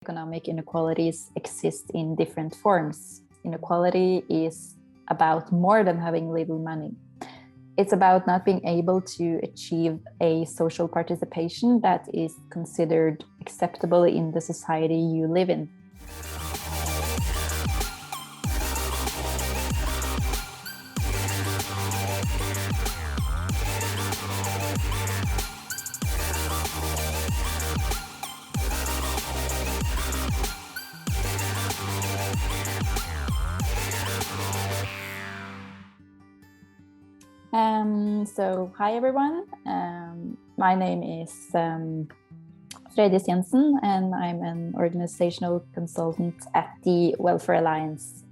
economic inequalities exist in different forms. Inequality is about more than having little money. It's about not being able to achieve a social participation that is considered acceptable in the society you live in. So hi everyone, my name is Fredis Jensen and I'm an organizational consultant at the Welfare Alliance.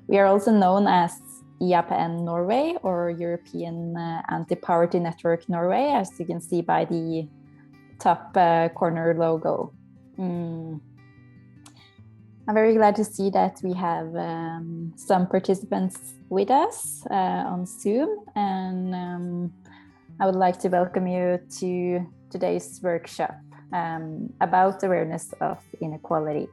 We are also known as EAPN Norway or European Anti-Poverty Network Norway, as you can see by the top corner logo. I'm very glad to see that we have some participants with us on Zoom, and I would like to welcome you to today's workshop about awareness of inequality.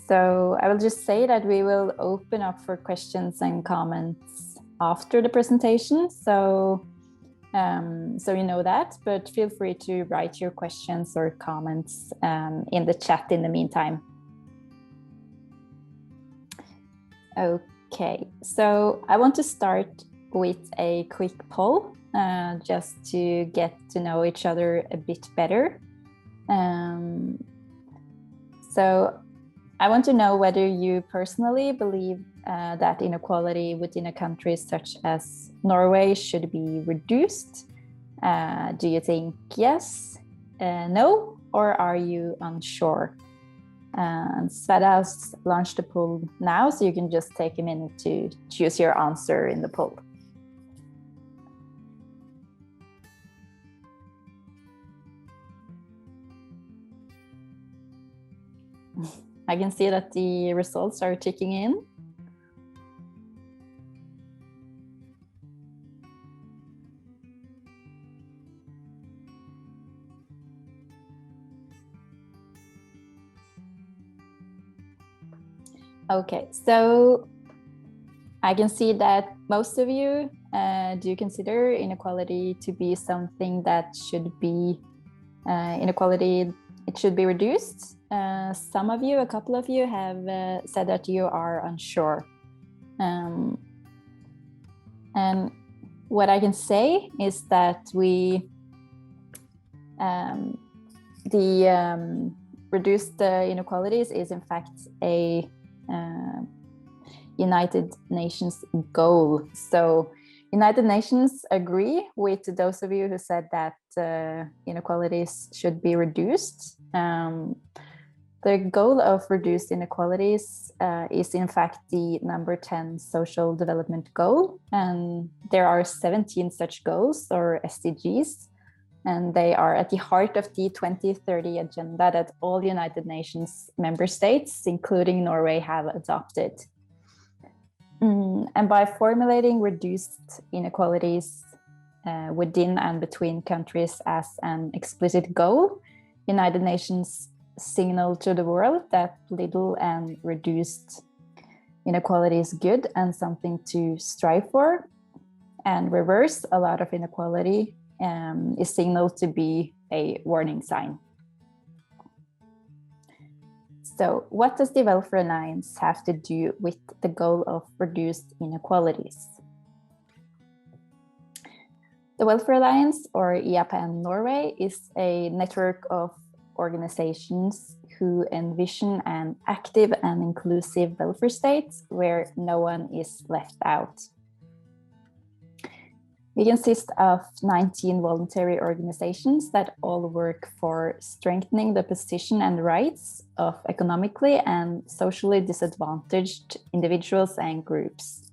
So I will just say that we will open up for questions and comments after the presentation, so you know that, but feel free to write your questions or comments in the chat in the meantime. Okay, so I want to start with a quick poll just to get to know each other a bit better. So I want to know whether you personally believe that inequality within a country such as Norway should be reduced. Do you think yes, no, or are you unsure? And Sveta has launched the poll now, so you can just take a minute to choose your answer in the poll. I can see that the results are ticking in. Okay, so I can see that most of you do consider inequality to be something that should be inequality. It should be reduced. Some of you, a couple of you, have said that you are unsure. And what I can say is that reduced inequalities is in fact a United Nations goal. So United Nations agree with those of you who said that inequalities should be reduced. The goal of reduced inequalities is in fact the number 10 social development goal, and there are 17 such goals or SDGs, and they are at the heart of the 2030 agenda that all United Nations member states, including Norway, have adopted. And by formulating reduced inequalities within and between countries as an explicit goal, United Nations signal to the world that little and reduced inequality is good and something to strive for, and reverse a lot of inequality is signaled to be a warning sign. So what does the Welfare Alliance have to do with the goal of reduced inequalities? The Welfare Alliance, or EAPN Norway, is a network of organizations who envision an active and inclusive welfare state where no one is left out. We consist of 19 voluntary organizations that all work for strengthening the position and rights of economically and socially disadvantaged individuals and groups.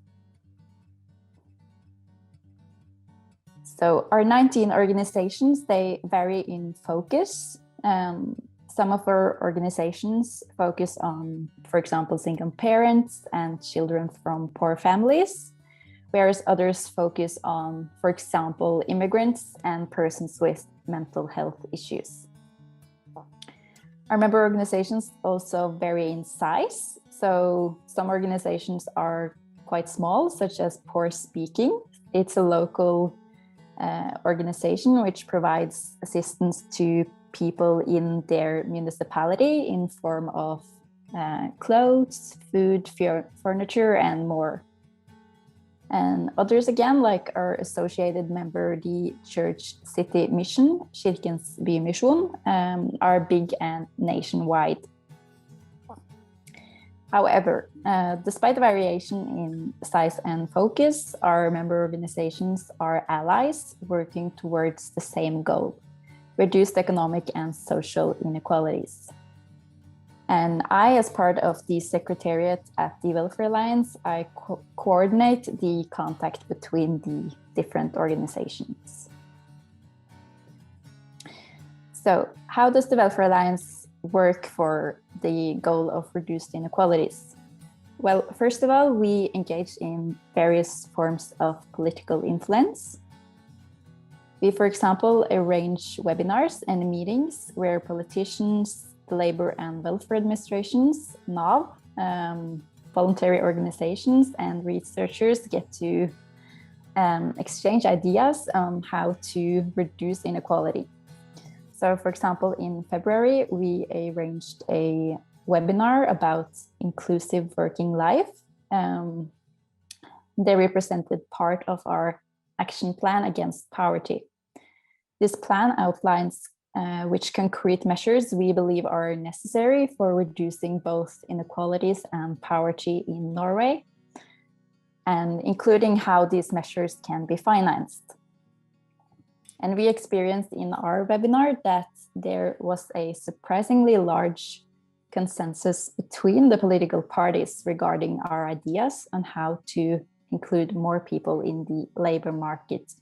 So our 19 organizations, they vary in focus. Some of our organizations focus on, for example, single parents and children from poor families, whereas others focus on, for example, immigrants and persons with mental health issues. Our member organizations also vary in size. So some organizations are quite small, such as Poor Speaking. It's a local organization which provides assistance to people in their municipality in form of clothes, food, furniture, and more. And others again, like our associated member, the Church City Mission, Kirkens Bymission, are big and nationwide. However, despite the variation in size and focus, our member organizations are allies working towards the same goal: reduced economic and social inequalities. And I, as part of the Secretariat at the Welfare Alliance, I coordinate the contact between the different organizations. So how does the Welfare Alliance work for the goal of reduced inequalities? Well, first of all, we engage in various forms of political influence. We, for example, arrange webinars and meetings where politicians, the Labor and Welfare Administrations, NAV, voluntary organizations, and researchers get to exchange ideas on how to reduce inequality. So, for example, in February, we arranged a webinar about inclusive working life. They represented part of our action plan against poverty. This plan outlines which concrete measures we believe are necessary for reducing both inequalities and poverty in Norway, and including how these measures can be financed. And we experienced in our webinar that there was a surprisingly large consensus between the political parties regarding our ideas on how to include more people in the labor market.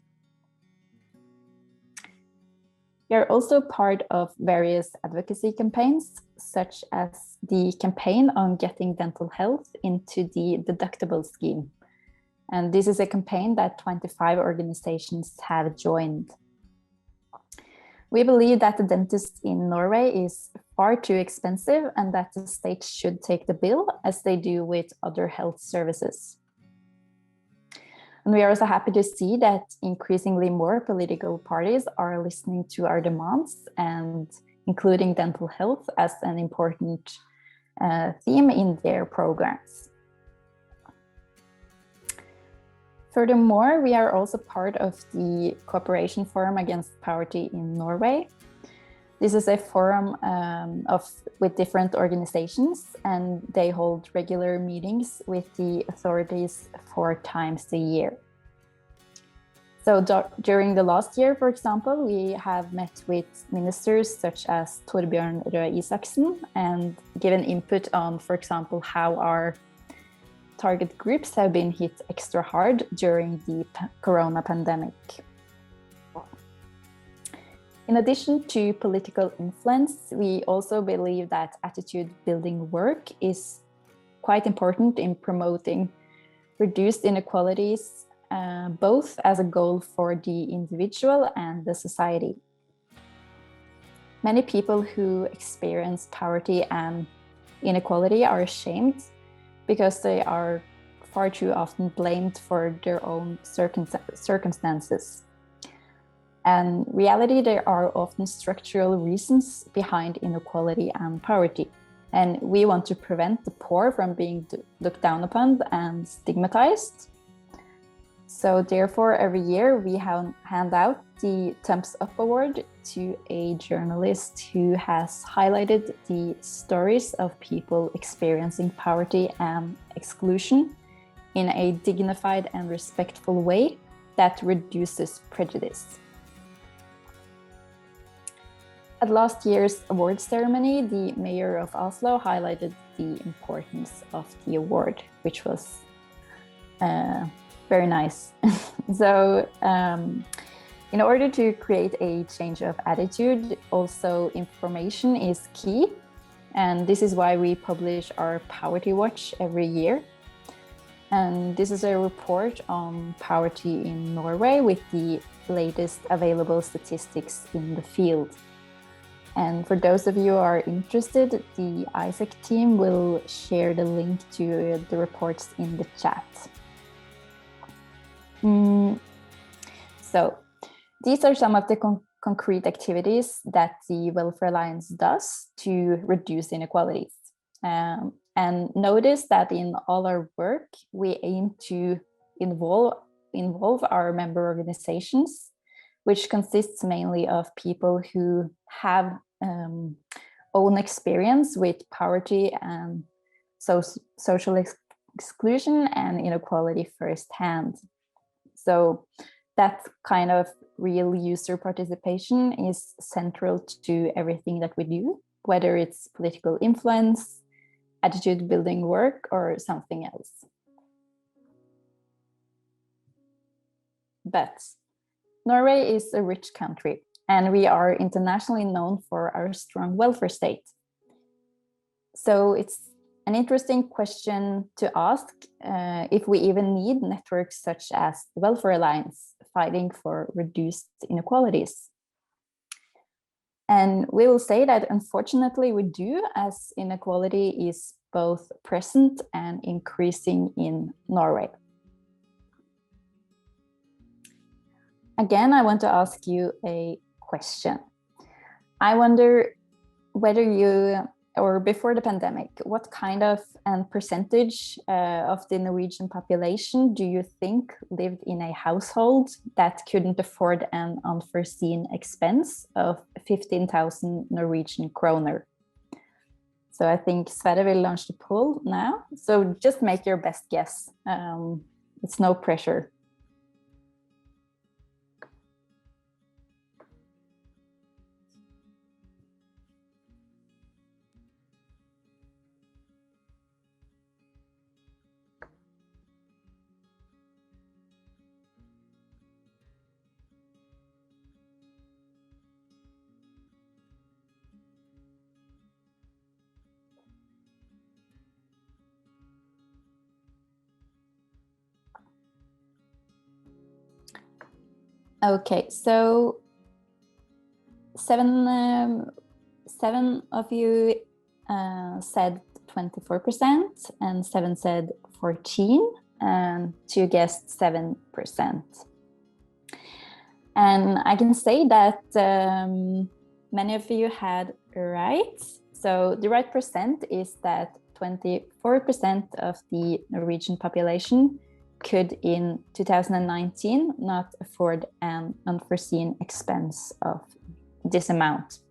We are also part of various advocacy campaigns, such as the campaign on getting dental health into the deductible scheme. And this is a campaign that 25 organizations have joined. We believe that the dentist in Norway is far too expensive and that the state should take the bill, as they do with other health services. And we are also happy to see that increasingly more political parties are listening to our demands and including dental health as an important theme in their programs. Furthermore, we are also part of the Cooperation Forum Against Poverty in Norway. This is a forum with different organizations, and they hold regular meetings with the authorities 4 times a year. So during the last year, for example, we have met with ministers such as Torbjørn Røe Isaksen and given input on, for example, how our target groups have been hit extra hard during the corona pandemic. In addition to political influence, we also believe that attitude building work is quite important in promoting reduced inequalities, both as a goal for the individual and the society. Many people who experience poverty and inequality are ashamed because they are far too often blamed for their own circumstances. And in reality, there are often structural reasons behind inequality and poverty. And we want to prevent the poor from being looked down upon and stigmatized. So therefore, every year we hand out the Thumbs Up Award to a journalist who has highlighted the stories of people experiencing poverty and exclusion in a dignified and respectful way that reduces prejudice. At last year's awards ceremony, the mayor of Oslo highlighted the importance of the award, which was very nice. So in order to create a change of attitude, also information is key. And this is why we publish our Poverty Watch every year. And this is a report on poverty in Norway with the latest available statistics in the field. And for those of you who are interested, the AIESEC team will share the link to the reports in the chat. So these are some of the concrete activities that the Welfare Alliance does to reduce inequalities. And notice that in all our work, we aim to involve our member organizations, which consists mainly of people who have own experience with poverty and social exclusion and inequality firsthand. So that kind of real user participation is central to everything that we do, whether it's political influence, attitude building work, or something else. But Norway is a rich country, and we are internationally known for our strong welfare state. So it's an interesting question to ask if we even need networks such as the Welfare Alliance fighting for reduced inequalities. And we will say that unfortunately we do, as inequality is both present and increasing in Norway. Again, I want to ask you a question. I wonder whether you, or before the pandemic, what kind of percentage of the Norwegian population do you think lived in a household that couldn't afford an unforeseen expense of 15,000 Norwegian kroner? So I think Sverre will launch the poll now. So just make your best guess. It's no pressure. Okay, so seven of you said 24%, and 7 said 14%, and 2 guessed 7%. And I can say that many of you had right. So the right percent is that 24% of the Norwegian population could in 2019 not afford an unforeseen expense of this amount.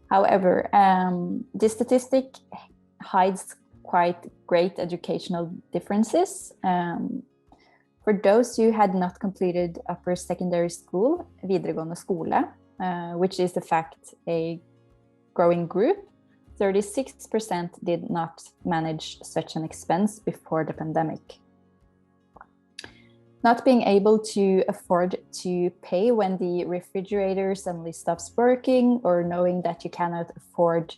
However, this statistic hides quite great educational differences. For those who had not completed upper secondary school, videregående skole, which is in fact a growing group, 36% did not manage such an expense before the pandemic. Not being able to afford to pay when the refrigerator suddenly stops working, or knowing that you cannot afford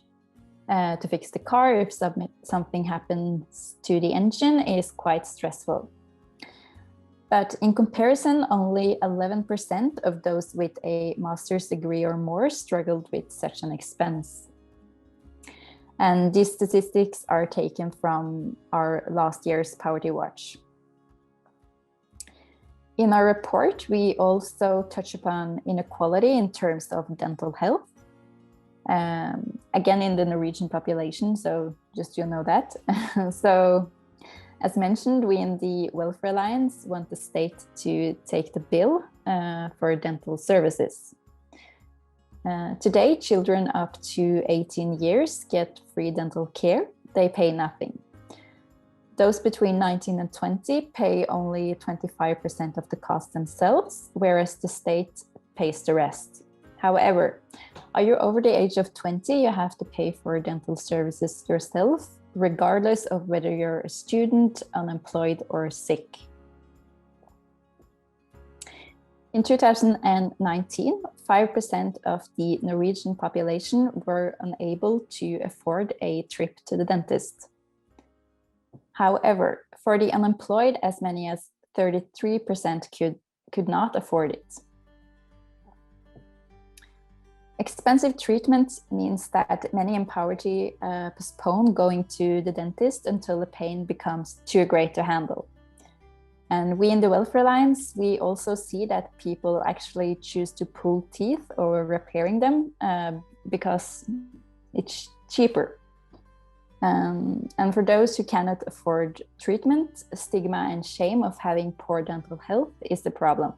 to fix the car if something happens to the engine is quite stressful. But in comparison, only 11% of those with a master's degree or more struggled with such an expense. And these statistics are taken from our last year's Poverty Watch. In our report, we also touch upon inequality in terms of dental health. Again, in the Norwegian population, so just you know that. So, as mentioned, we in the Welfare Alliance want the state to take the bill for dental services. Today, children up to 18 years get free dental care. They pay nothing. Those between 19 and 20 pay only 25% of the cost themselves, whereas the state pays the rest. However, are you over the age of 20, you have to pay for dental services yourself, regardless of whether you're a student, unemployed, or sick. In 2019, 5% of the Norwegian population were unable to afford a trip to the dentist. However, for the unemployed, as many as 33% could not afford it. Expensive treatment means that many in poverty postpone going to the dentist until the pain becomes too great to handle. And we in the Welfare Alliance, we also see that people actually choose to pull teeth or repairing them because it's cheaper. And for those who cannot afford treatment, stigma and shame of having poor dental health is the problem.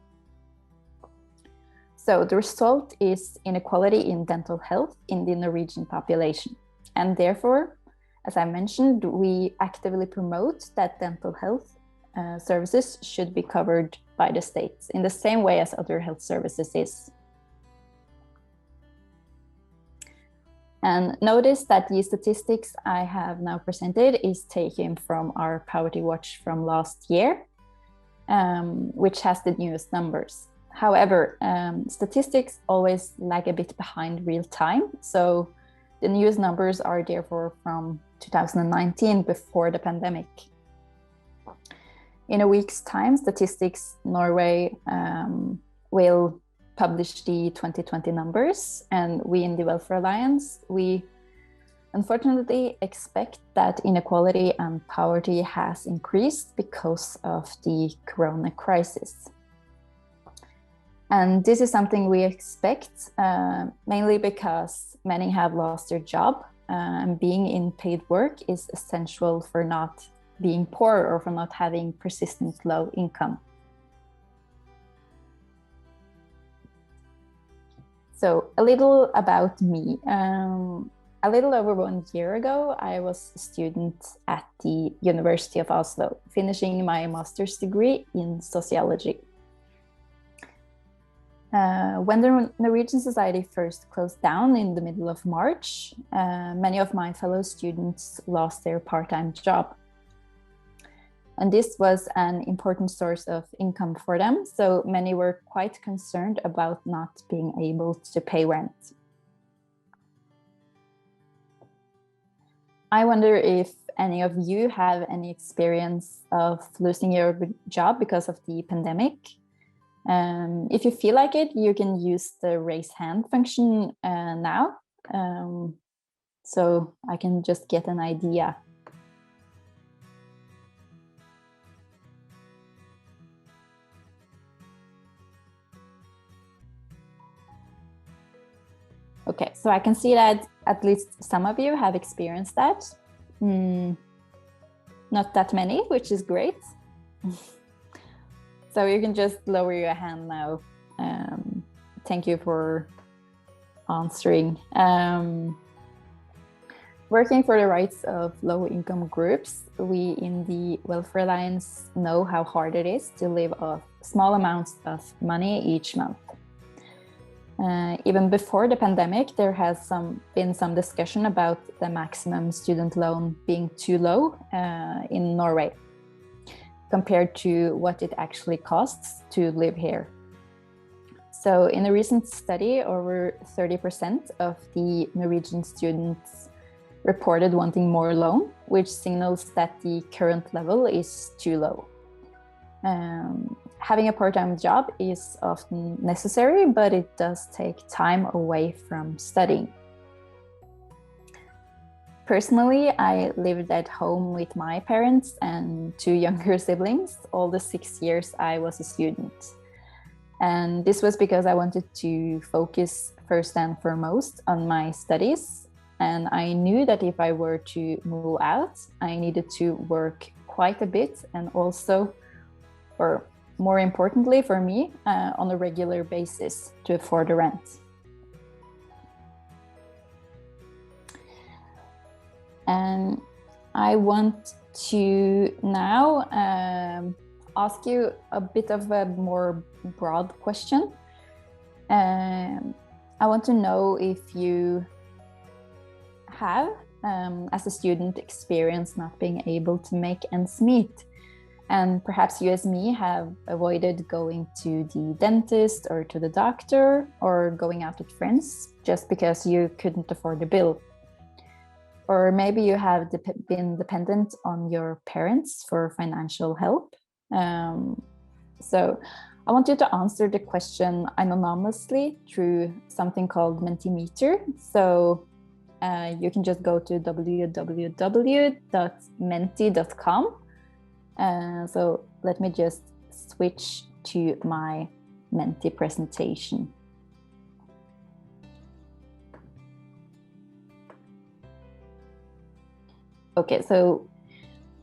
So the result is inequality in dental health in the Norwegian population. And therefore, as I mentioned, we actively promote that dental health services should be covered by the state in the same way as other health services is. And notice that the statistics I have now presented is taken from our Poverty Watch from last year, which has the newest numbers. However, statistics always lag a bit behind real time. So the newest numbers are therefore from 2019, before the pandemic. In a week's time, Statistics Norway will publish the 2020 numbers, and we in the Welfare Alliance, we unfortunately expect that inequality and poverty has increased because of the corona crisis. And this is something we expect mainly because many have lost their job, and being in paid work is essential for not being poor or for not having persistent low income. So a little about me. A little over 1 year ago, I was a student at the University of Oslo, finishing my master's degree in sociology. When the Norwegian Society first closed down in the middle of March, many of my fellow students lost their part-time job. And this was an important source of income for them, so many were quite concerned about not being able to pay rent. I wonder if any of you have any experience of losing your job because of the pandemic. If you feel like it, you can use the raise hand function now, so I can just get an idea. Okay, so I can see that at least some of you have experienced that. Not that many, which is great. So you can just lower your hand now. Thank you for answering. Working for the rights of low-income groups, we in the Welfare Alliance know how hard it is to live off small amounts of money each month. Even before the pandemic, there has been some discussion about the maximum student loan being too low in Norway compared to what it actually costs to live here. So in a recent study, over 30% of the Norwegian students reported wanting more loan, which signals that the current level is too low. Having a part-time job is often necessary, but it does take time away from studying. Personally, I lived at home with my parents and 2 younger siblings all the 6 years I was a student. And this was because I wanted to focus first and foremost on my studies. And I knew that if I were to move out, I needed to work quite a bit, and also, or more importantly for me, on a regular basis to afford the rent. And I want to now ask you a bit of a more broad question. I want to know if you have, as a student, experienced not being able to make ends meet. And perhaps you, as me, have avoided going to the dentist or to the doctor or going out with friends just because you couldn't afford the bill. Or maybe you have been dependent on your parents for financial help. So I want you to answer the question anonymously through something called Mentimeter. So you can just go to www.menti.com. So let me just switch to my Menti presentation. Okay, so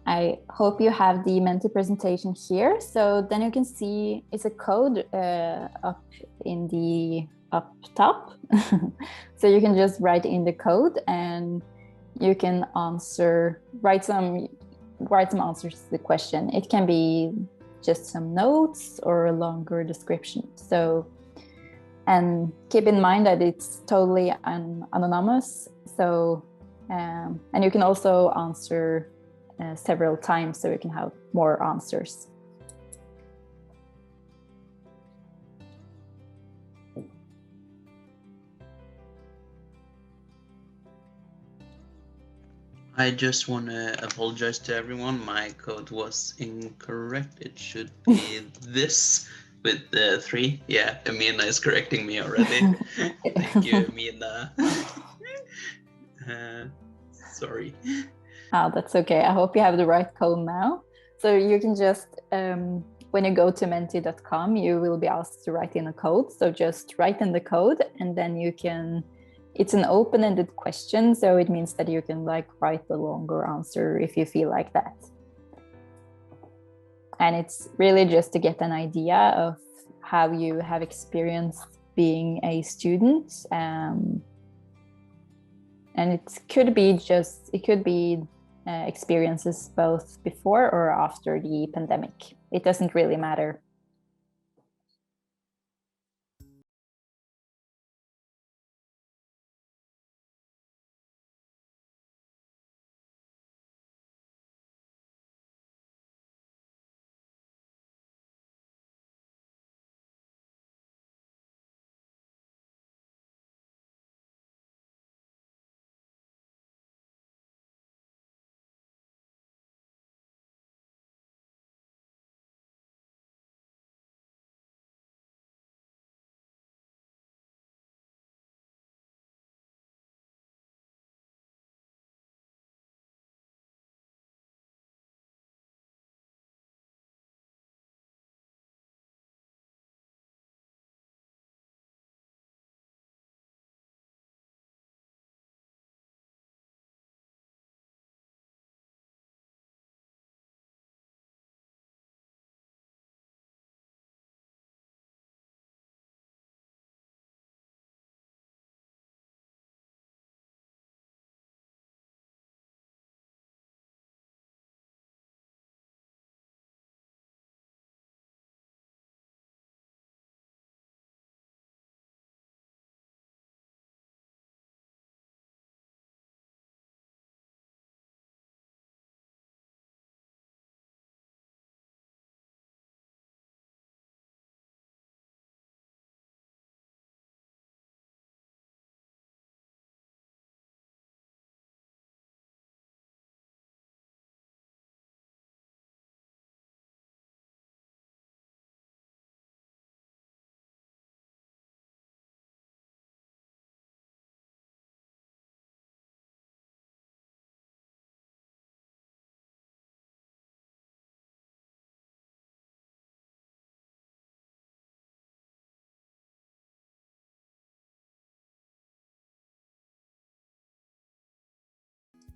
I hope you have the Menti presentation here. So then you can see it's a code up top. So you can just write in the code and you can write some answers to the question. It can be just some notes or a longer description. So, and keep in mind that it's totally anonymous. So, and you can also answer several times, so you can have more answers. I just want to apologize to everyone. My code was incorrect. It should be this with the 3. Yeah, Amina is correcting me already. Thank you, Amina. Sorry. Oh, that's okay. I hope you have the right code now. So you can just, when you go to menti.com, you will be asked to write in a code. So just write in the code and then you can, it's an open-ended question. So it means that you can like write the longer answer if you feel like that. And it's really just to get an idea of how you have experienced being a student. And it could be experiences both before or after the pandemic. It doesn't really matter.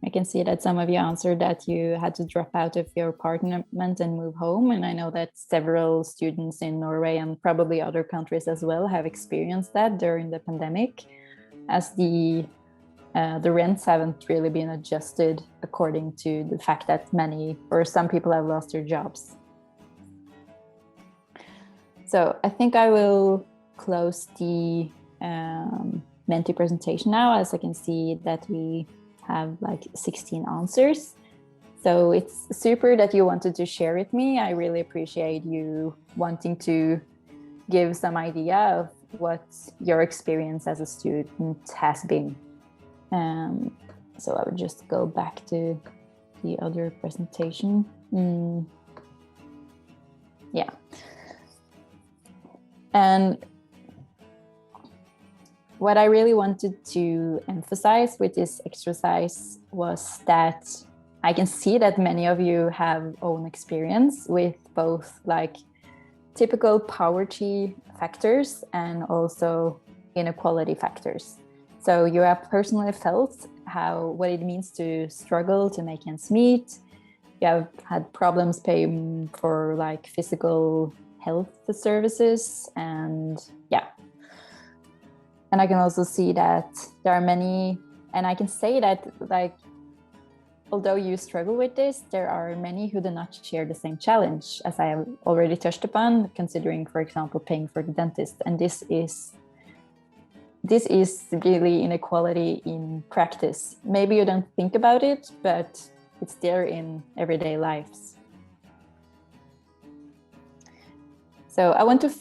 I can see that some of you answered that you had to drop out of your apartment and move home. And I know that several students in Norway and probably other countries as well have experienced that during the pandemic, as the rents haven't really been adjusted according to the fact that many or some people have lost their jobs. So I think I will close the Menti presentation now, as I can see that we have like 16 answers. So it's super that you wanted to share with me. I really appreciate you wanting to give some idea of what your experience as a student has been. So I would just go back to the other presentation. Yeah. And what I really wanted to emphasize with this exercise was that I can see that many of you have own experience with both like typical poverty factors and also inequality factors. So you have personally felt what it means to struggle to make ends meet. You have had problems paying for like physical health services, and and I can also see that there are many, and I can say that like, although you struggle with this, there are many who do not share the same challenge, as I have already touched upon, considering, for example, paying for the dentist. And this is really inequality in practice. Maybe you don't think about it, but it's there in everyday lives. So I want to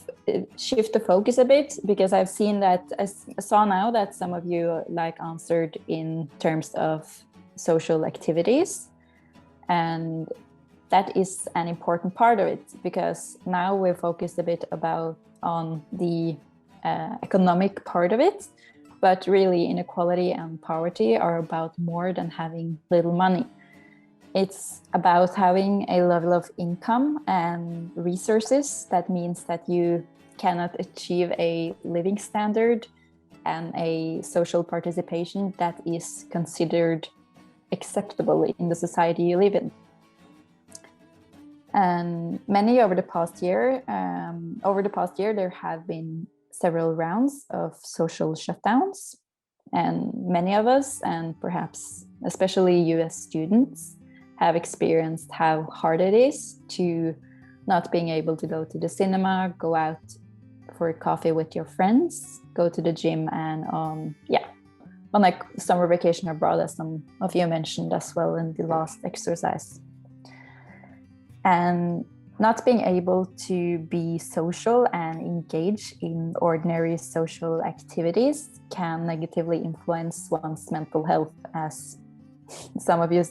shift the focus a bit, because I've seen that, I saw now that some of you like answered in terms of social activities, and that is an important part of it, because now we're focused a bit on the economic part of it, but really inequality and poverty are about more than having little money. It's about having a level of income and resources that means that you cannot achieve a living standard and a social participation that is considered acceptable in the society you live in. And many over the past year, there have been several rounds of social shutdowns, and many of us, and perhaps especially US students, have experienced how hard it is to not being able to go to the cinema, go out for coffee with your friends, go to the gym, and on like summer vacation abroad, as some of you mentioned as well in the last exercise. And not being able to be social and engage in ordinary social activities can negatively influence one's mental health, as some of you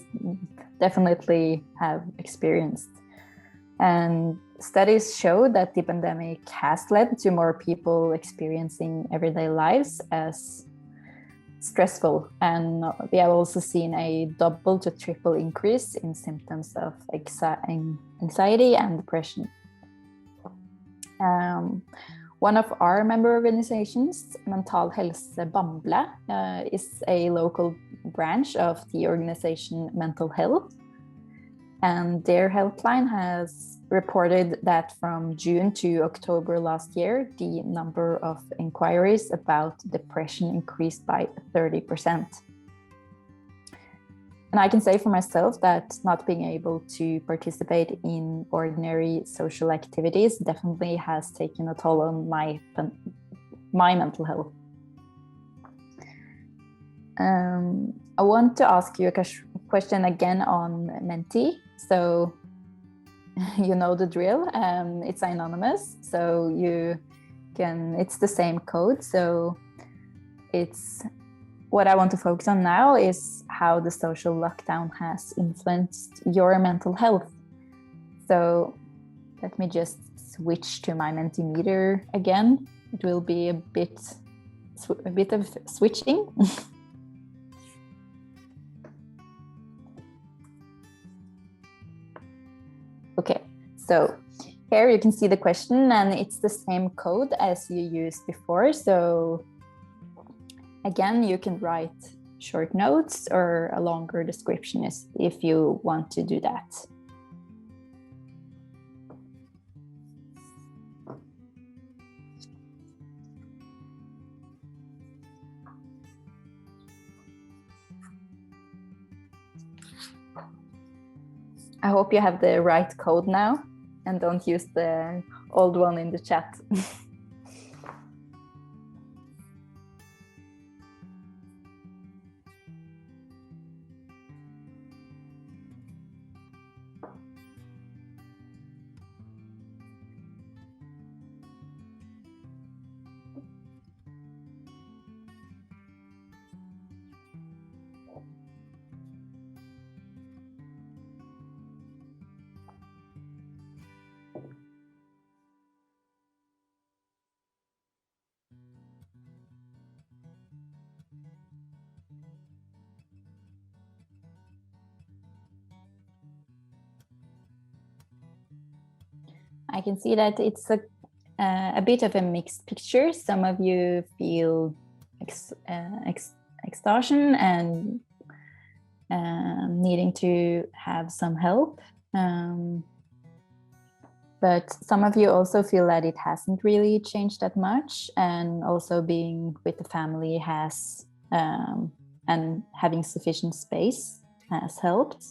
definitely have experienced. And studies show that the pandemic has led to more people experiencing everyday lives as stressful, and we have also seen a double to triple increase in symptoms of anxiety and depression. One of our member organizations, Mental Helse Bamble, is a local branch of the organization Mental Health. And their helpline has reported that from June to October last year, the number of inquiries about depression increased by 30%. And I can say for myself that not being able to participate in ordinary social activities definitely has taken a toll on my mental health. I want to ask you a question again on Menti. So you know the drill. It's anonymous, so it's the same code. So what I want to focus on now is how the social lockdown has influenced your mental health. So let me just switch to my Mentimeter again. It will be a bit of switching. Okay, so here you can see the question, and it's the same code as you used before. So again, you can write short notes or a longer description if you want to do that. I hope you have the right code now and don't use the old one in the chat. I can see that it's a bit of a mixed picture. Some of you feel exhaustion and needing to have some help. But some of you also feel that it hasn't really changed that much, and also being with the family has and having sufficient space has helped.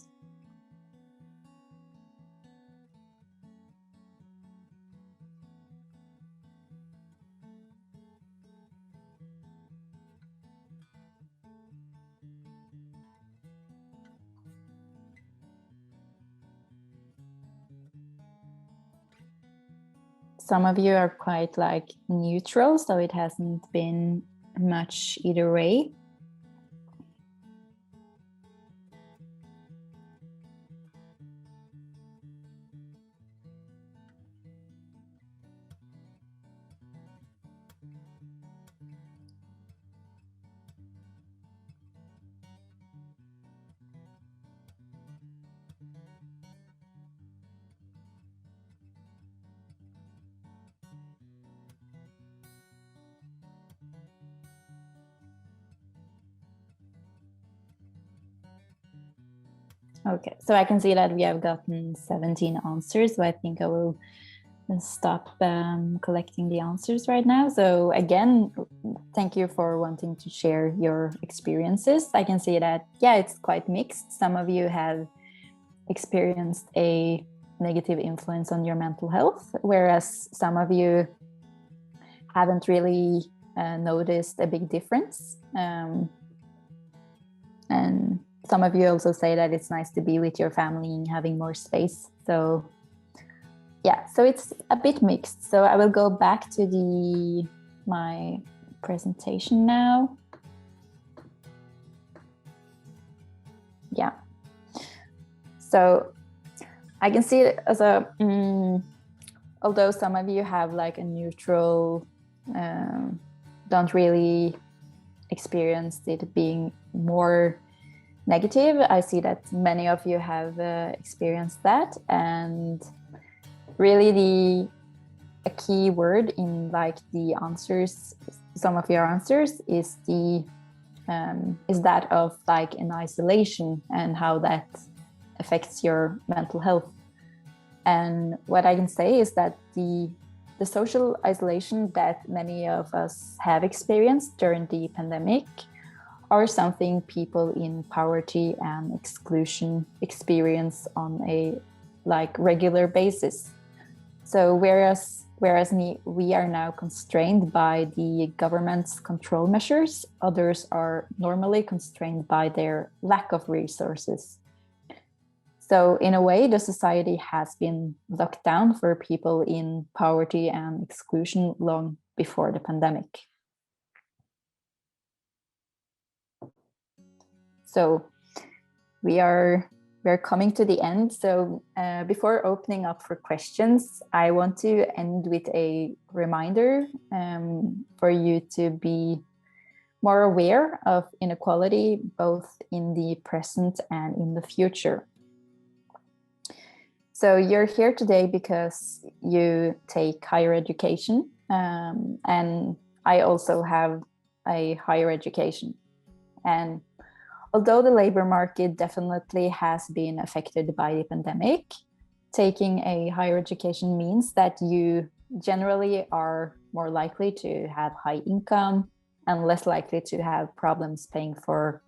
Some of you are quite like neutral, so it hasn't been much either way. Okay, so I can see that we have gotten 17 answers, so I think I will stop collecting the answers right now. So again, thank you for wanting to share your experiences. I can see that, yeah, it's quite mixed. Some of you have experienced a negative influence on your mental health, whereas some of you haven't really noticed a big difference. And some of you also say that it's nice to be with your family and having more space. So yeah, so it's a bit mixed. So I will go back to my presentation now. Yeah. So I can see it as although some of you have like a neutral, don't really experience it being more negative. I see that many of you have experienced that, and really a key word in like the answers, some of your answers is that of like an isolation and how that affects your mental health. And what I can say is that the social isolation that many of us have experienced during the pandemic are something people in poverty and exclusion experience on a like regular basis. So whereas we are now constrained by the government's control measures, others are normally constrained by their lack of resources. So in a way, the society has been locked down for people in poverty and exclusion long before the pandemic. So we're coming to the end. So before opening up for questions, I want to end with a reminder for you to be more aware of inequality, both in the present and in the future. So you're here today because you take higher education, and I also have a higher education. And although the labor market definitely has been affected by the pandemic, taking a higher education means that you generally are more likely to have high income and less likely to have problems paying for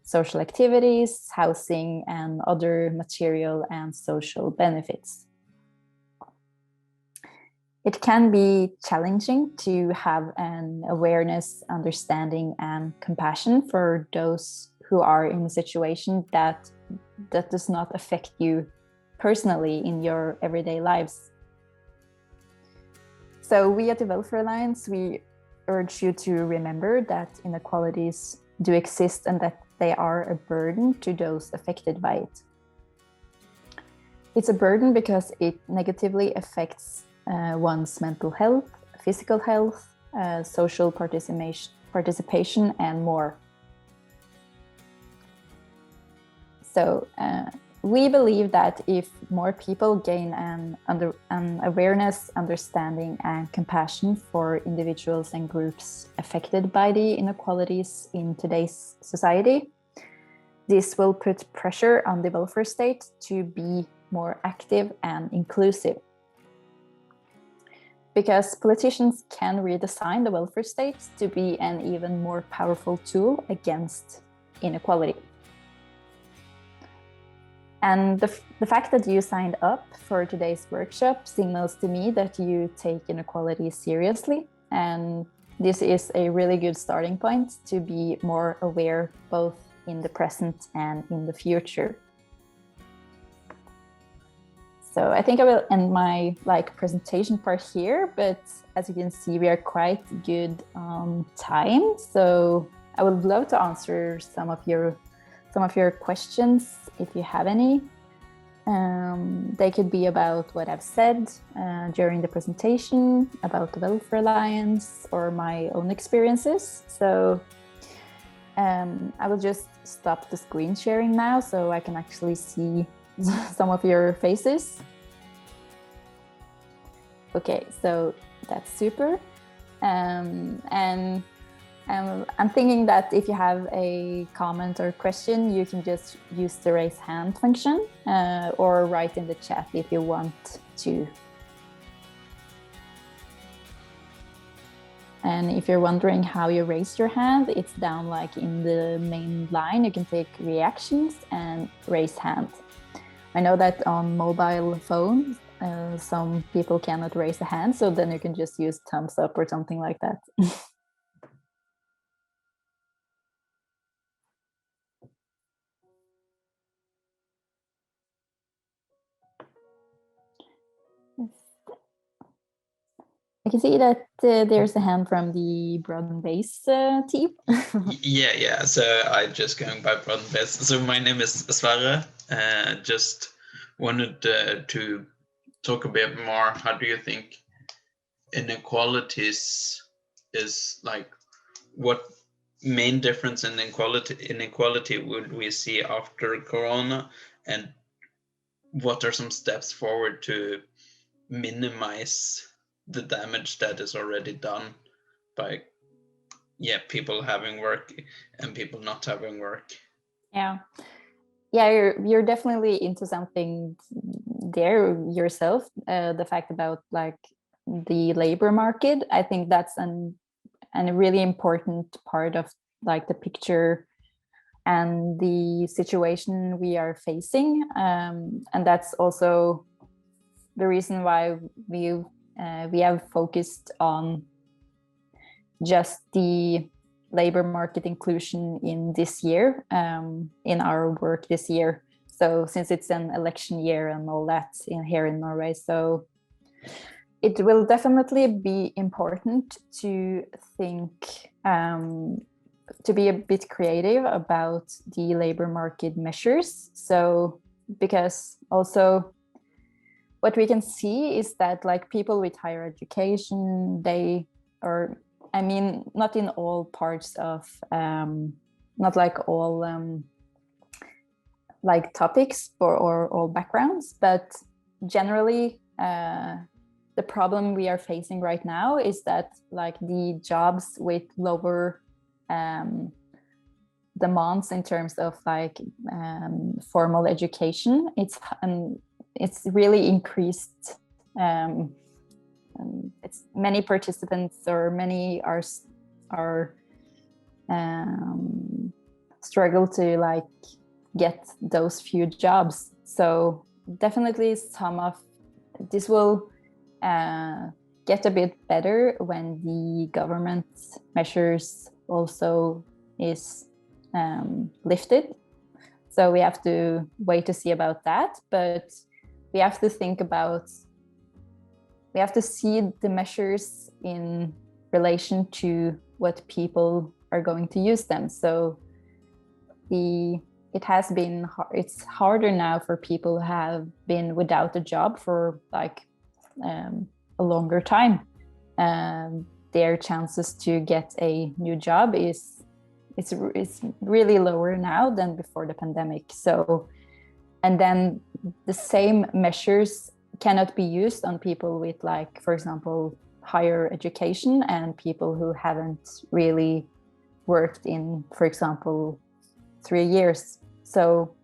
social activities, housing, and other material and social benefits. It can be challenging to have an awareness, understanding, and compassion for those who are in a situation that does not affect you personally in your everyday lives. So we at the Welfare Alliance, we urge you to remember that inequalities do exist and that they are a burden to those affected by it. It's a burden because it negatively affects one's mental health, physical health, social participation, and more. So we believe that if more people gain an awareness, understanding, and compassion for individuals and groups affected by the inequalities in today's society, this will put pressure on the welfare state to be more active and inclusive. Because politicians can redesign the welfare state to be an even more powerful tool against inequality. And the fact that you signed up for today's workshop signals to me that you take inequality seriously. And this is a really good starting point to be more aware both in the present and in the future. So I think I will end my presentation part here, but as you can see, we are quite good on time. So I would love to answer some of your questions if you have any. They could be about what I've said during the presentation, about the Welfare Alliance, or my own experiences. So I will just stop the screen sharing now so I can actually see some of your faces. Okay, so that's super. And I'm thinking that if you have a comment or question, you can just use the raise hand function or write in the chat if you want to. And if you're wondering how you raise your hand, it's down in the main line. You can take reactions and raise hand. I know that on mobile phones, some people cannot raise a hand, so then you can just use thumbs up or something like that. I can see that there's a hand from the Broaden Base team. yeah. So I'm just going by Broaden Base. So my name is Sverre. Just wanted to talk a bit more. How do you think inequalities is what main difference in inequality would we see after Corona, and what are some steps forward to minimize the damage that is already done by people having work and people not having work? Yeah, you're definitely into something there yourself. The fact about the labor market, I think that's a really important part of the picture and the situation we are facing, and that's also the reason why we have focused on just the labor market inclusion in this year, in our work this year. So since it's an election year and all that here in Norway, so it will definitely be important to think, to be a bit creative about the labor market measures. So because also what we can see is that people with higher education, not in all parts of, not all topics or all backgrounds, but generally the problem we are facing right now is that the jobs with lower demands in terms of formal education, it's really increased. It's many participants, or many are struggle to get those few jobs. So definitely some of this will get a bit better when the government measures also is lifted. So we have to wait to see about that, but we have to think about, we have to see the measures in relation to what people are going to use them. So it's harder now for people who have been without a job for a longer time. Their chances to get a new job is really lower now than before the pandemic. So and then the same measures cannot be used on people with, like, for example, higher education and people who haven't really worked in, for example, 3 years. So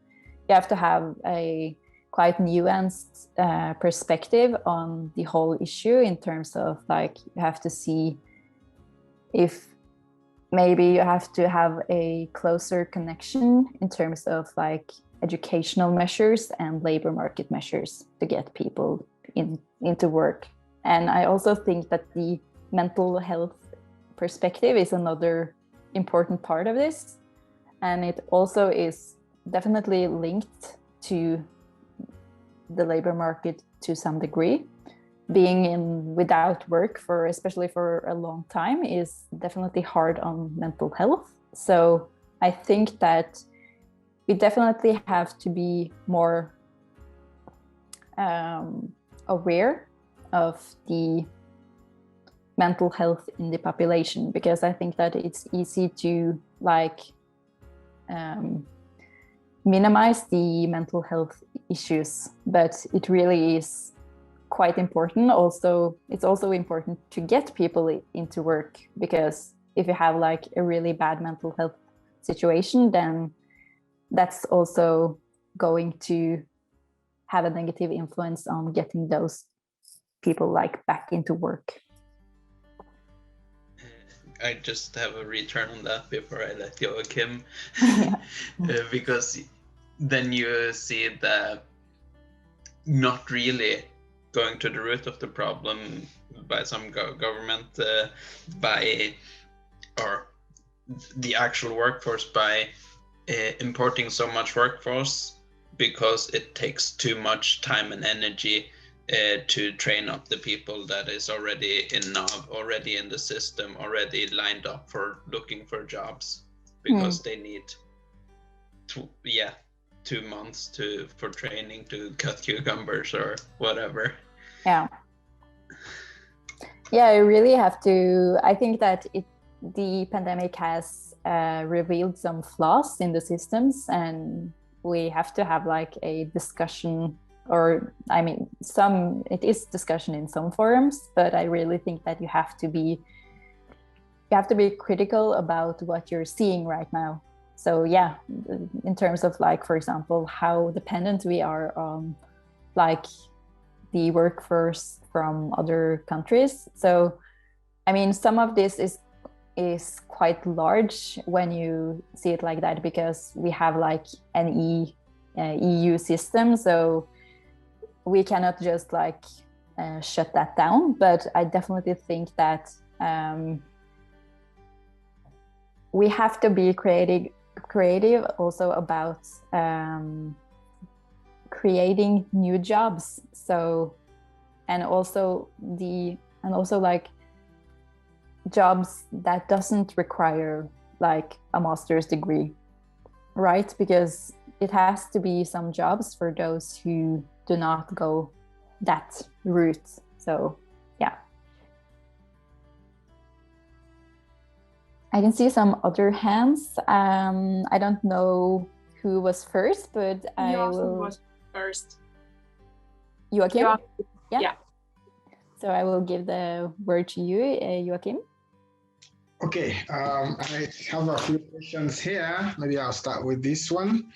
you have to have a quite nuanced perspective on the whole issue, in terms of, like, you have to see if maybe you have to have a closer connection in terms of, like, educational measures and labor market measures to get people into work. And I also think that the mental health perspective is another important part of this. And it also is definitely linked to the labor market to some degree. Being without work for, especially for a long time, is definitely hard on mental health. So I think that we definitely have to be more aware of the mental health in the population, because I think that it's easy to, like, minimize the mental health issues, but it really is quite important. Also, it's also important to get people into work, because if you have, like, a really bad mental health situation, then that's also going to have a negative influence on getting those people, like, back into work. I just have a return on that before I let go, Kim. Because then you see that not really going to the root of the problem by some government, or the actual workforce, by importing so much workforce, because it takes too much time and energy to train up the people that is already in NAV, already in the system, already lined up for looking for jobs, because they need 2 months for training to cut cucumbers or whatever. Yeah, you really have to. I think that the pandemic has revealed some flaws in the systems, and we have to have, like, a discussion, or, I mean, it is discussion in some forums, but I really think that you have to be critical about what you're seeing right now. So yeah, in terms of, like, for example, how dependent we are on, like, the workforce from other countries. So, I mean, some of this is quite large when you see it like that, because we have, like, an EU system, so we cannot just, like, shut that down. But I definitely think that we have to be creative also about creating new jobs. So, and also like jobs that doesn't require, like, a master's degree, right? Because it has to be some jobs for those who do not go that route. So yeah, I can see some other hands. I don't know who was first, but I will. Was first. Joachim? Yeah. So I will give the word to you, Joachim. Okay, I have a few questions here. Maybe I'll start with this one.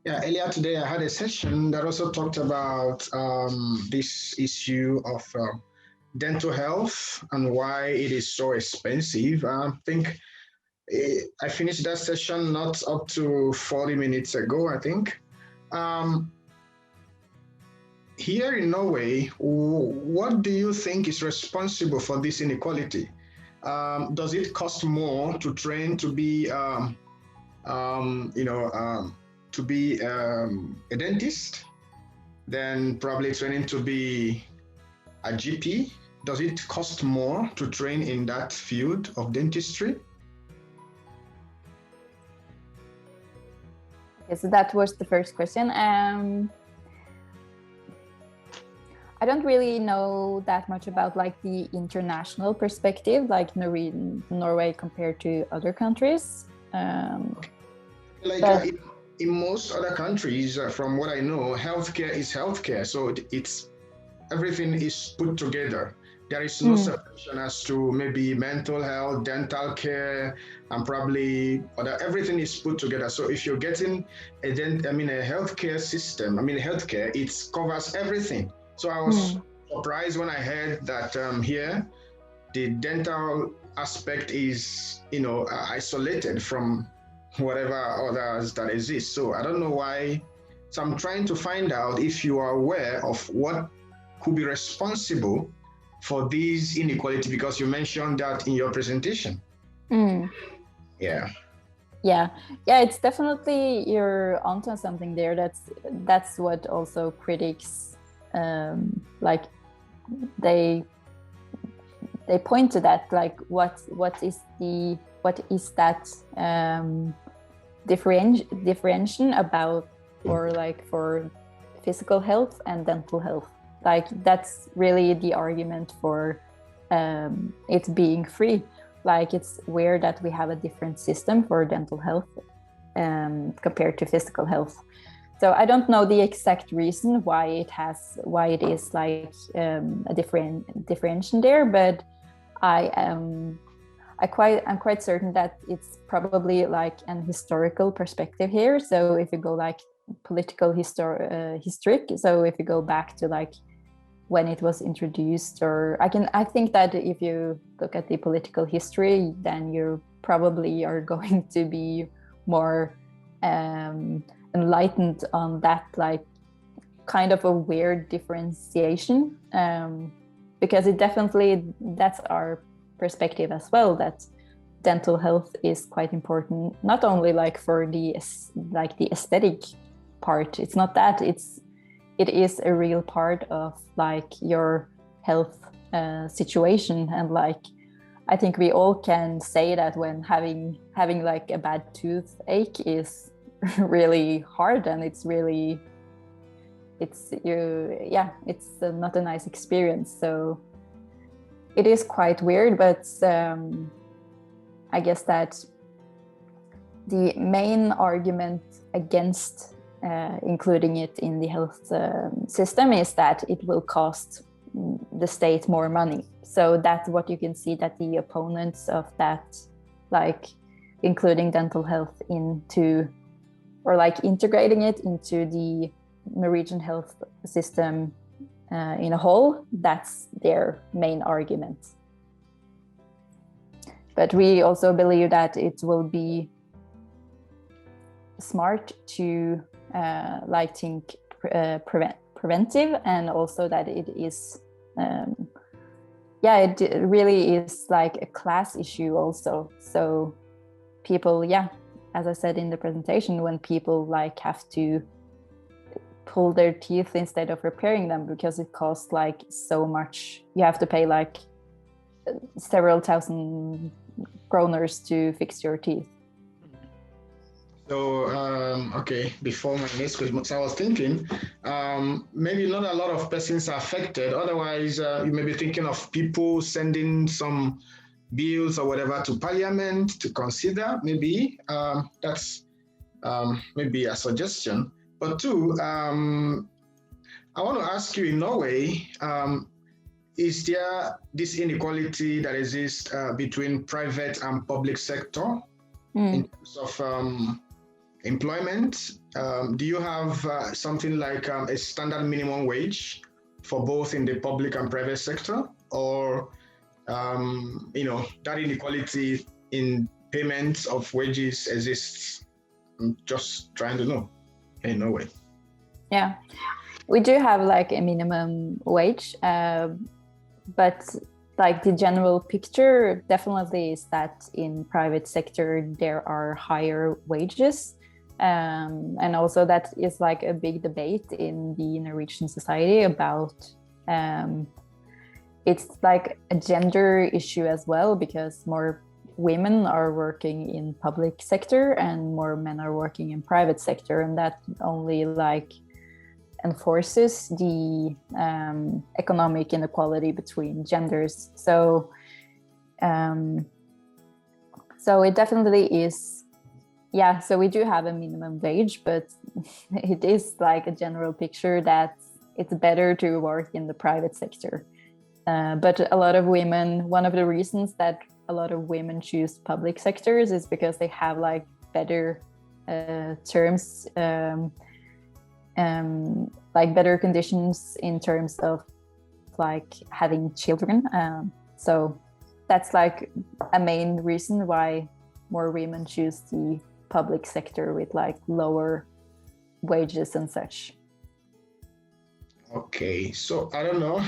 Earlier today I had a session that also talked about this issue of dental health and why it is so expensive. I think I finished that session not up to 40 minutes ago, I think. Here in Norway, what do you think is responsible for this inequality? Does it cost more to train to be, a dentist than probably training to be a GP? Does it cost more to train in that field of dentistry? Okay, so that was the first question. I don't really know that much about, like, the international perspective, like Norway compared to other countries. in most other countries, from what I know, healthcare is healthcare. So it's everything is put together. There is no separation as to maybe mental health, dental care, and probably other. Everything is put together. So if you're getting a healthcare system, healthcare, it covers everything. So I was surprised when I heard that here the dental aspect is, isolated from whatever others that exist. So I don't know why. So I'm trying to find out if you are aware of what could be responsible for these inequality, because you mentioned that in your presentation. Yeah. It's definitely, you're onto something there. That's what also critics like they point to, that like what is that differentiation about, or like for physical health and dental health. Like that's really the argument for it being free. Like it's weird that we have a different system for dental health compared to physical health. So I don't know the exact reason why it is like a differentiation there, but I'm quite certain that it's probably like an historical perspective here. So if you go like political history, so if you go back to like when it was introduced, or I think that if you look at the political history, then you probably are going to be more enlightened on that, like kind of a weird differentiation, because it definitely, that's our perspective as well, that dental health is quite important, not only like for the aesthetic part. It's not that, it is a real part of like your health situation. And like I think we all can say that when having like a bad toothache is really hard, and it's not a nice experience. So it is quite weird, but I guess that the main argument against including it in the health system is that it will cost the state more money. So that's what you can see, that the opponents of that, like including dental health into, or like integrating it into the Norwegian health system in a whole, that's their main argument. But we also believe that it will be smart to think preventive, and also that it is it really is like a class issue also. So people, as I said in the presentation, when people like have to pull their teeth instead of repairing them because it costs like so much, you have to pay like several thousand kroners to fix your teeth. So, before my next question, so I was thinking, maybe not a lot of persons are affected. Otherwise, you may be thinking of people sending some bills or whatever to Parliament to consider. Maybe that's maybe a suggestion. But two, I want to ask you, in Norway, is there this inequality that exists between private and public sector in terms of employment? Do you have something like a standard minimum wage for both in the public and private sector, or that inequality in payments of wages exists? I'm just trying to know in Norway. Yeah, we do have like a minimum wage, but like the general picture definitely is that in private sector there are higher wages. And also that is like a big debate in the Norwegian society about it's like a gender issue as well, because more women are working in public sector and more men are working in private sector, and that only like enforces the economic inequality between genders. So it definitely is yeah, so we do have a minimum wage, but it is like a general picture that it's better to work in the private sector. But a lot of women, one of the reasons that a lot of women choose public sectors is because they have like better terms, like better conditions in terms of like having children. So that's like a main reason why more women choose the public sector with like lower wages and such. Okay, so I don't know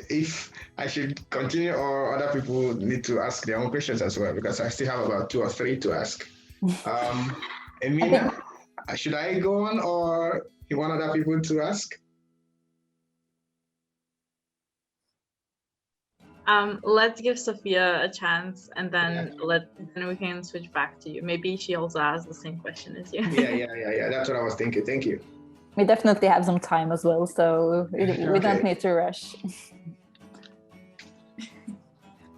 if I should continue or other people need to ask their own questions as well, because I still have about 2 or 3 to ask. Emina, should I go on or you want other people to ask? Let's give Sophia a chance, and then then we can switch back to you. Maybe she also has the same question as you. Yeah. That's what I was thinking. Thank you. We definitely have some time as well, so we don't need to rush.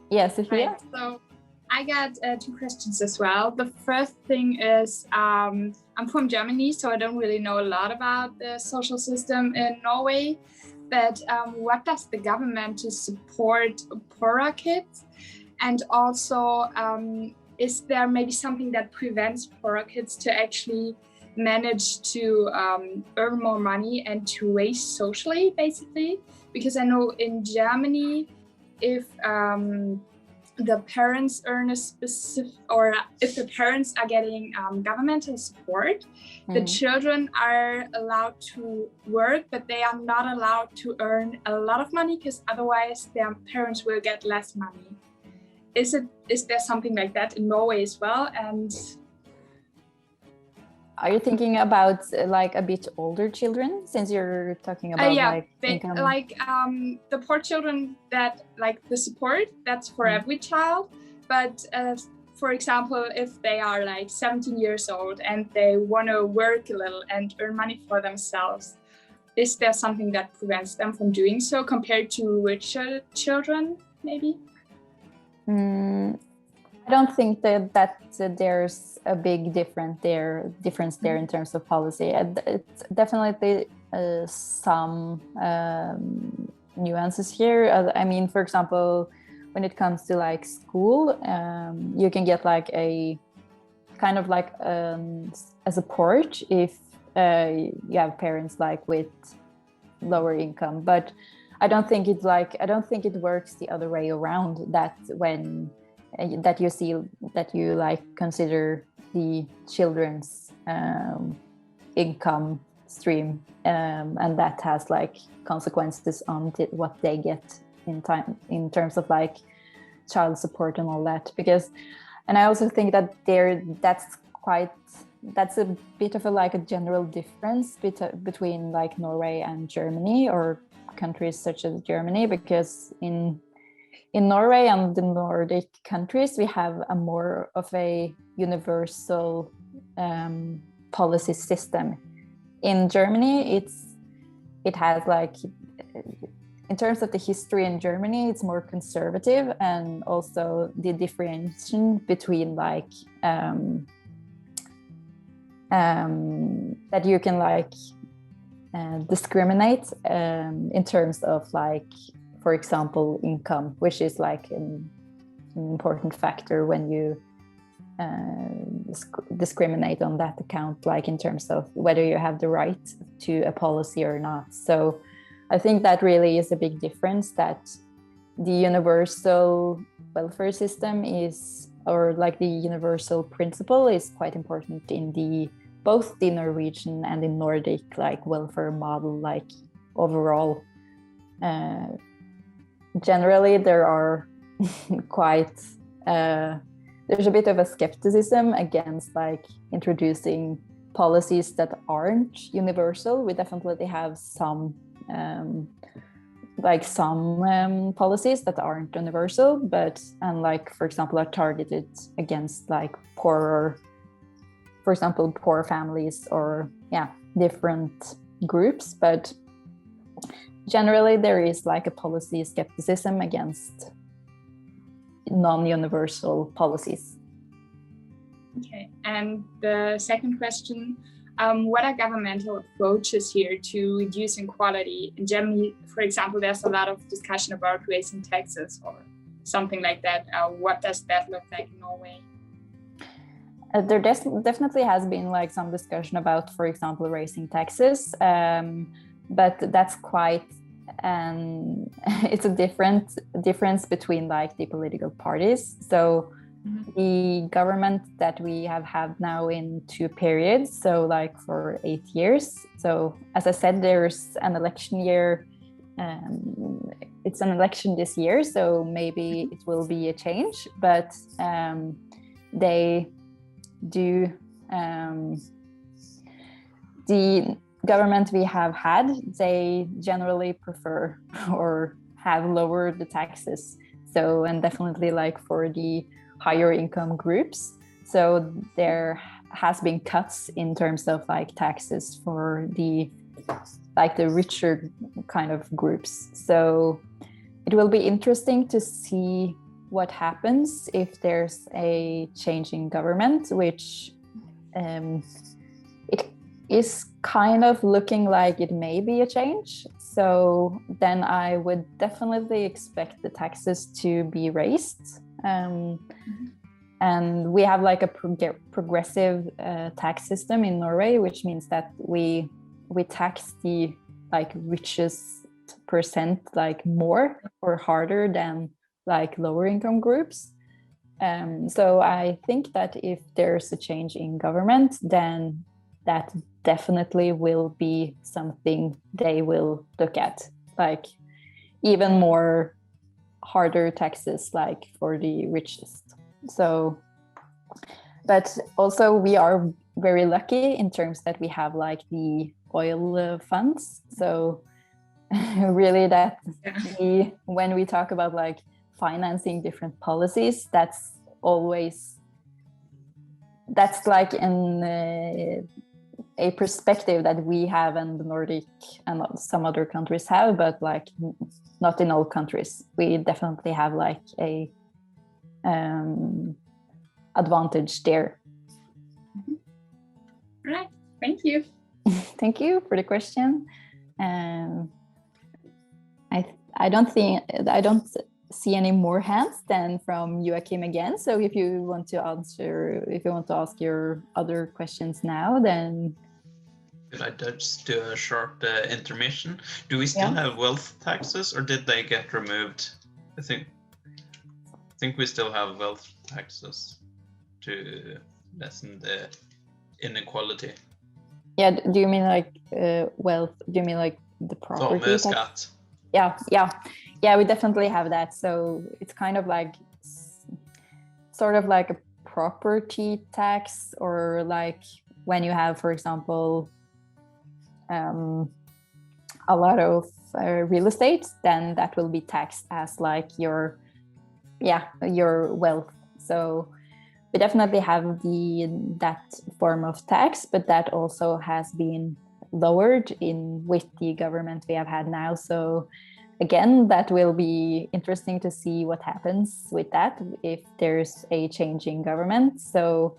Yeah, Sophia? Right, so I got 2 questions as well. The first thing is, I'm from Germany, so I don't really know a lot about the social system in Norway, but what does the government to support poorer kids? And also, is there maybe something that prevents poorer kids to actually manage to earn more money and to raise socially, basically? Because I know in Germany, if the parents earn a specific, or if the parents are getting governmental support, the children are allowed to work, but they are not allowed to earn a lot of money, because otherwise their parents will get less money. Is there something like that in Norway as well? And are you thinking about like a bit older children, since you're talking about income? The poor children, that like the support, that's for every child. But for example, if they are like 17 years old and they want to work a little and earn money for themselves, is there something that prevents them from doing so compared to richer children, maybe? I don't think that there's a big difference there in terms of policy. It's definitely some nuances here. I mean, for example, when it comes to like school, you can get like a kind of like a support if you have parents like with lower income. But I don't think it works the other way around, that when that you like consider the children's income stream, and that has like consequences on what they get in terms of like child support and all that. And I also think that that's a bit of a general difference between like Norway and Germany, or countries such as Germany, because in Norway and the Nordic countries, we have a more of a universal policy system. In Germany, it has like, in terms of the history in Germany, it's more conservative, and also the differentiation between like that you can like discriminate in terms of like, for example, income, which is like an important factor when you discriminate on that account, like in terms of whether you have the right to a policy or not. So I think that really is a big difference, that the universal welfare system is, or like the universal principle, is quite important in both the Norwegian and the Nordic like welfare model, like overall. Generally, there are quite there's a bit of a skepticism against like introducing policies that aren't universal. We definitely have some policies that aren't universal, but like, for example, are targeted against like poor families, or different groups. But generally, there is like a policy skepticism against non-universal policies. Okay, and the second question, what are governmental approaches here to reduce inequality? In Germany, for example, there's a lot of discussion about raising taxes or something like that. What does that look like in Norway? There definitely has been like some discussion about, for example, raising taxes, but that's quite it's a difference between like the political parties. So the government that we have had now in 2 periods, so like for 8 years. So as I said, there's an election year. It's an election this year, so maybe it will be a change, but they do the government we have had, they generally prefer or have lowered the taxes. So, and definitely like for the higher income groups. So there has been cuts in terms of like taxes for the richer kind of groups. So it will be interesting to see what happens if there's a change in government, which it is kind of looking like it may be a change. So then I would definitely expect the taxes to be raised. And we have like a progressive tax system in Norway, which means that we tax the like richest percent like more or harder than like lower income groups. So I think that if there's a change in government, then that definitely will be something they will look at, like even more harder taxes like for the richest. So, but also we are very lucky in terms that we have like the oil funds. So really that when we talk about like financing different policies, that's like a perspective that we have and the Nordic and some other countries have, but like not in all countries. We definitely have like a advantage there. All right, thank you. Thank you for the question. I don't see any more hands than from Joachim again. So if you want to ask your other questions now, then could I just do a short intermission? Do we still have wealth taxes, or did they get removed? I think we still have wealth taxes to lessen the inequality. Yeah, do you mean like wealth? Do you mean like the property tax? Yeah, we definitely have that. So it's kind of like sort of like a property tax, or like when you have, for example, a lot of real estate, then that will be taxed as like your wealth. So we definitely have that form of tax, but that also has been lowered with the government we have had now. So again, that will be interesting to see what happens with that if there's a change in government. So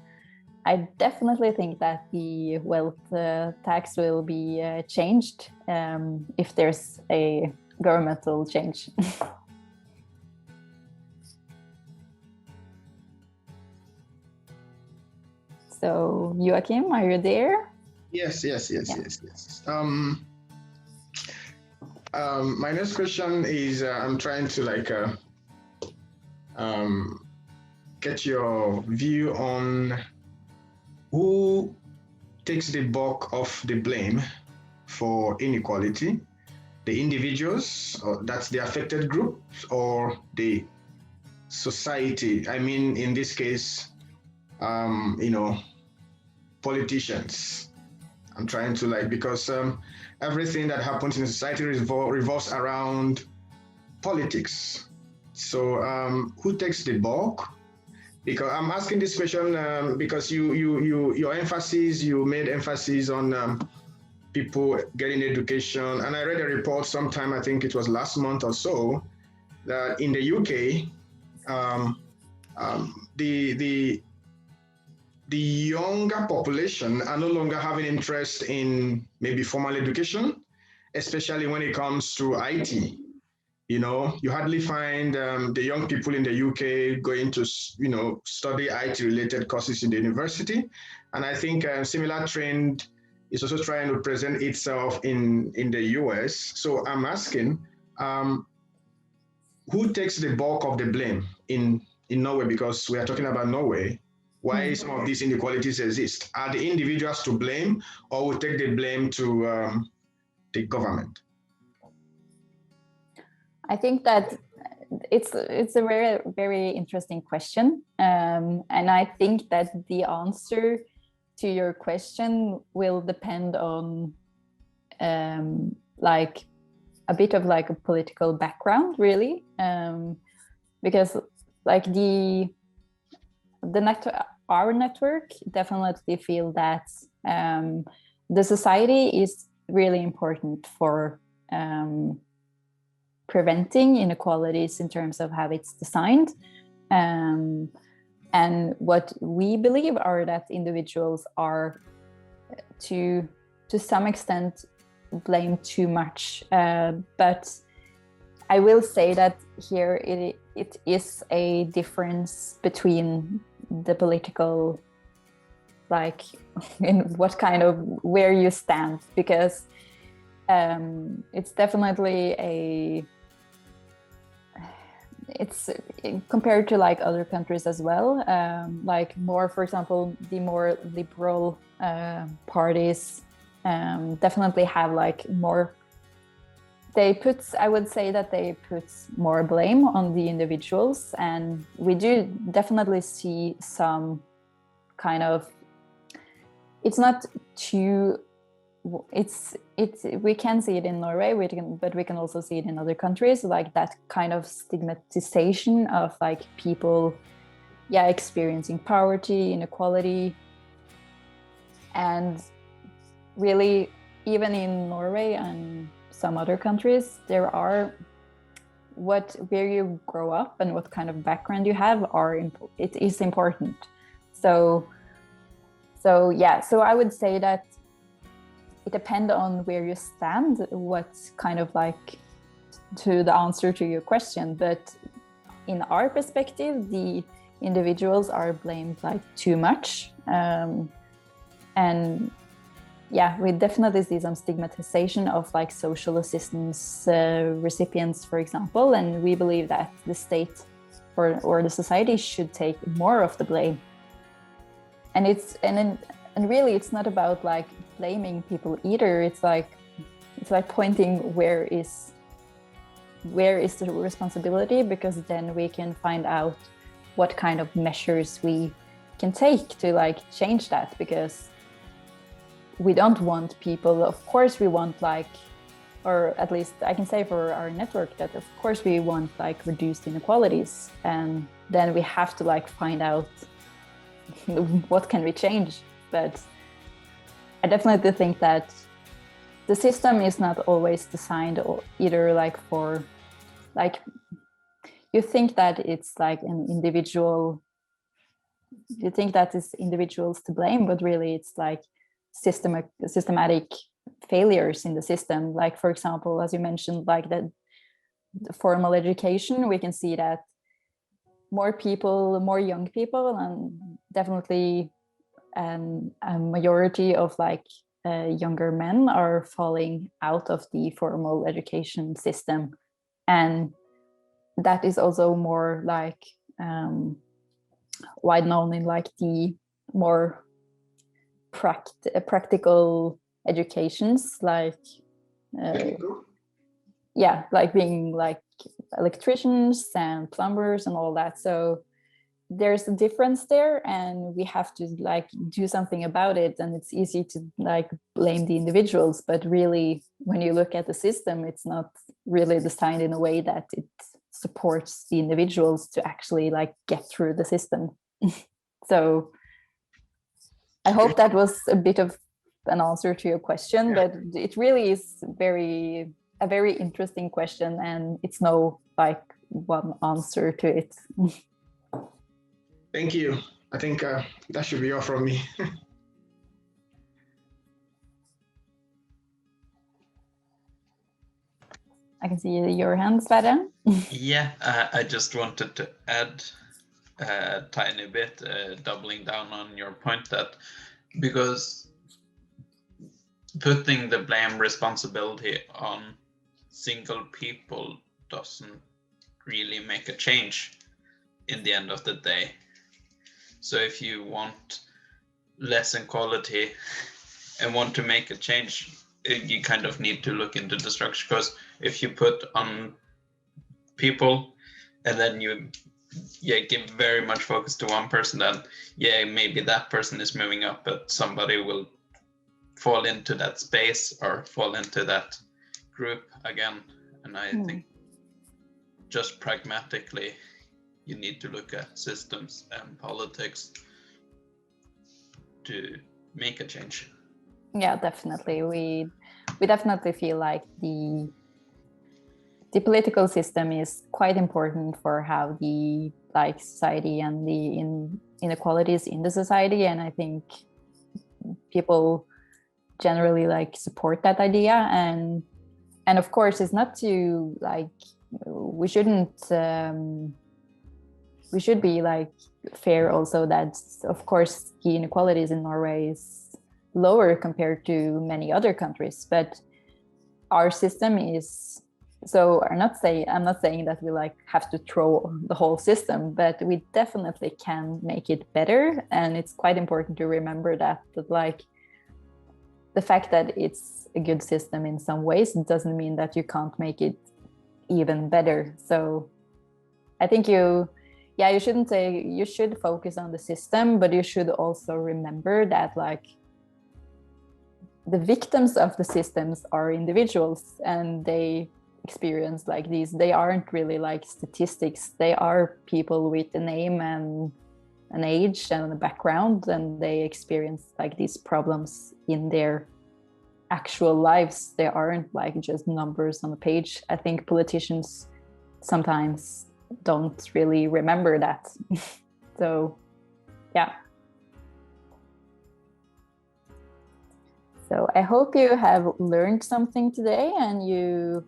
I definitely think that the wealth tax will be changed if there's a governmental change. So Joachim, are you there? Yes. My next question is I'm trying to like get your view on who takes the bulk of the blame for inequality, the individuals, or that's the affected group, or the society. I mean, in this case, politicians. I'm trying to like, because everything that happens in society revolves around politics. So who takes the bulk? Because I'm asking this question because you made emphasis on people getting education. And I read a report sometime, I think it was last month or so, that in the UK, the younger population are no longer having interest in maybe formal education, especially when it comes to IT. You know, you hardly find the young people in the UK going to, you know, study IT-related courses in the university. And I think a similar trend is also trying to present itself in the US. So I'm asking, who takes the bulk of the blame in Norway? Because we are talking about Norway. Why some of these inequalities exist? Are the individuals to blame, or will take the blame to the government? I think that it's a very, very interesting question. And I think that the answer to your question will depend on like a bit of like a political background, really, because like our network definitely feel that the society is really important for preventing inequalities in terms of how it's designed. And what we believe are that individuals are to some extent blamed too much. But I will say that here it is a difference between the political, like in what kind of, where you stand, because it's definitely it's compared to like other countries as well, like more, for example, the more liberal parties definitely have like more, I would say that they put more blame on the individuals, and we do definitely see some kind of, it's not too, we can see it in Norway, but we can also see it in other countries, like that kind of stigmatization of like people, experiencing poverty, inequality. And really, even in Norway and some other countries, there are where you grow up and what kind of background you have it is important. So I would say that it depends on where you stand, what's kind of like to the answer to your question. But in our perspective, the individuals are blamed like too much. And we definitely see some stigmatization of like social assistance recipients, for example. And we believe that the state or the society should take more of the blame. And really, it's not about like blaming people either. It's like pointing where is the responsibility, because then we can find out what kind of measures we can take to like change that. Because we don't want people, of course we want like, or at least I can say for our network that of course we want like reduced inequalities, and then we have to like find out what can we change. But I definitely think that the system is not always designed either like for, like, you think that it's like an individual, you think that it's individuals to blame, but really it's like systematic failures in the system. Like, for example, as you mentioned, like the formal education, we can see that more young people, and definitely a majority of like younger men are falling out of the formal education system. And that is also more like wide known in like the more practical educations, like like being like electricians and plumbers and all that. So there's a difference there, and we have to like do something about it. And it's easy to like blame the individuals, but really when you look at the system, it's not really designed in a way that it supports the individuals to actually like get through the system. So I hope that was a bit of an answer to your question, but it really is a very interesting question, and it's no like one answer to it. Thank you. I think that should be all from me. I can see your hand, Sverre. Yeah, I just wanted to add a tiny bit, doubling down on your point, that because putting the blame responsibility on single people doesn't really make a change in the end of the day. So if you want less inequality and want to make a change, you kind of need to look into the structure, because if you put on people and then you give very much focus to one person, then maybe that person is moving up, but somebody will fall into that space or fall into that group again. And I think just pragmatically, you need to look at systems and politics to make a change. Yeah, definitely. We definitely feel like the political system is quite important for how the society and the inequalities in the society. And I think people generally support that idea. And of course, it's not to we should be fair also that of course the inequalities in Norway is lower compared to many other countries, but our system is so I'm not saying that we have to throw the whole system, but we definitely can make it better. And it's quite important to remember that the fact that it's a good system in some ways doesn't mean that you can't make it even better. So I think you shouldn't say you should focus on the system, but you should also remember that the victims of the systems are individuals, and they experience these. They aren't really statistics. They are people with a name and an age and a background, and they experience these problems in their actual lives. They aren't just numbers on a page. I think politicians sometimes don't really remember that. So yeah. So I hope you have learned something today and you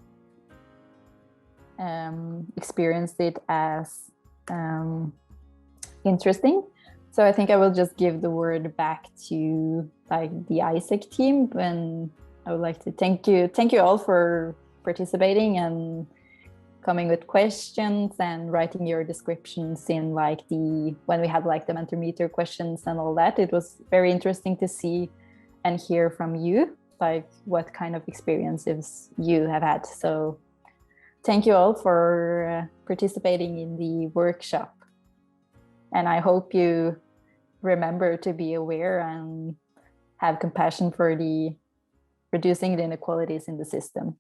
experienced it as interesting. So I think I will just give the word back to the AIESEC team, and I would like to thank you all for participating and coming with questions and writing your descriptions in when we had the Mentor-Meter questions and all that. It was very interesting to see and hear from you what kind of experiences you have had. So thank you all for participating in the workshop. And I hope you remember to be aware and have compassion for reducing the inequalities in the system.